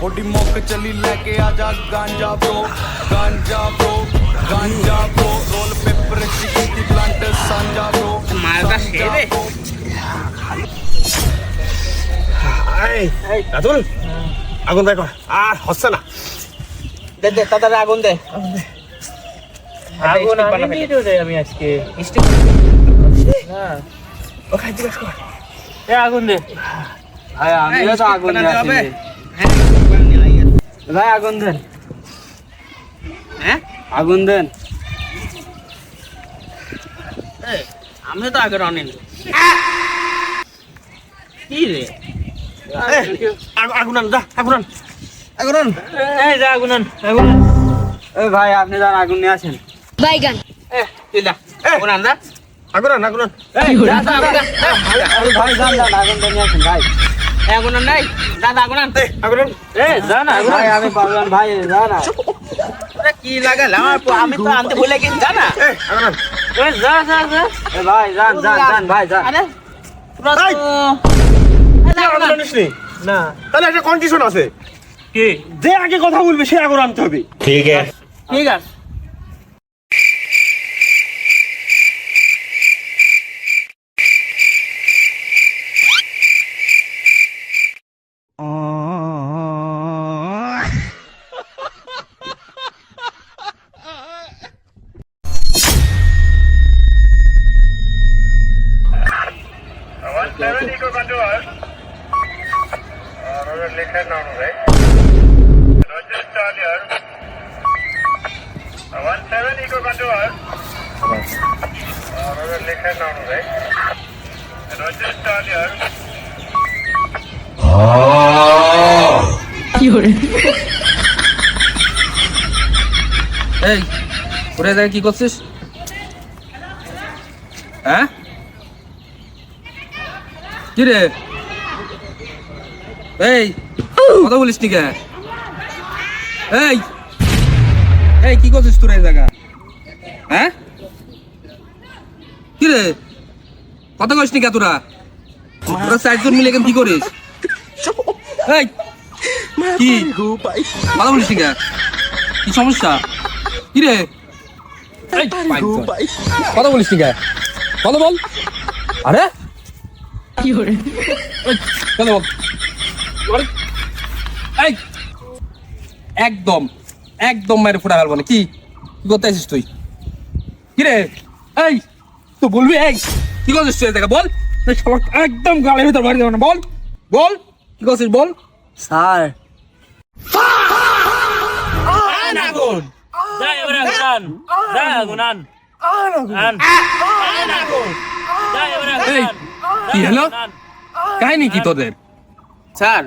थोड़ी मौक चली लेके आजा गांजा ब्रो रोल पेपर चिकन की प्लांट सांजा ब्रो মালটা সেরে এই রাতুল আগুন বের কর আর হচ্ছে না দে দে তাড়াতাড়ি আগুন দে আগুন আনি রে আমি আজকে হ্যাঁ ও খাইতে বেশ কর এ আগুন দে ভাই আমিও তো আগুন দিয়েছি ভাই আগুন দেন হ্যাঁ আগুন দেন আমি তো আগে রানিনি কি রে আগুন আন যা আগুন আন এই যা আগুন আন আগুন আন। এই ভাই আপনি যান আগুন নিয়ে আসেন বাইগান এ তুই যা আগুন আন যা আগুন আন আগুন আন এই যা যা আগুন আন। এই ভাই যান যান আগুন নিয়ে আসেন ভাই এই আগুন আন নাই দাদা আগুন আন আগুন আন এ যা না আগুন আন। ভাই আমি পারলাম ভাই যা না আরে কি লাগালাম আমি তো আনতে ভুলে গেছি যা না আগুন আন এ যা যা যা এ ভাই যান যান যান ভাই যান আরে পুরো তো তুই আগুন আনিস নি না তাহলে একটা কন্ডিশন আছে কি যে আগে কথা বলবে সে আগুন আনতে হবে ঠিক আছে এই ওরে দেখ কি করছিস হ্যাঁ কি রে এই কথা বলিস নি কে এই এই কি করছিস তোর এই জায়গা হ্যাঁ কি রে কথা কইস নি কে তোরা তোরা চারজন মিলে কি করিস এই কি কথা বলিস নি কে কি সমস্যা কি রে কথা বলিস নি কে কথা বল আরে কি হরে কথা বল এই একদম একদম মেরে ফুটা ফেলবো না কি কি করতে আসিস তুই কি রে এই তুই বলবি এই কি করছিস তুই দেখা বল সবার একদম গালের ভিতর মারি দেবো না বল বল কি করছিস বল স্যার আগুন যা এবার আগুন আন যা আগুন আন আন আগুন যা এবার আগুন এই আন কি হলো কাহিনী কি তোদের স্যার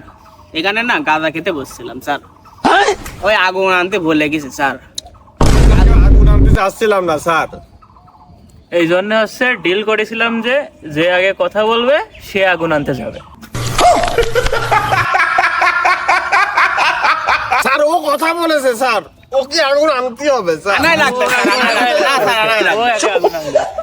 এখানে না গাঁজা খেতে বসছিলাম স্যার ওই আগুন আনতে ভুলে গেছি স্যার আগুন আনতে আসছিলাম না স্যার এই জন্য হচ্ছে ডিল করেছিলাম যে যে আগে কথা বলবে সে আগুন আনতে যাবে স্যার ও কথা বলেছে স্যার ওকে আগুন আনতে হবে স্যার নাই লাগবে না স্যার নাই লাগবে ও একা আগুন আনবে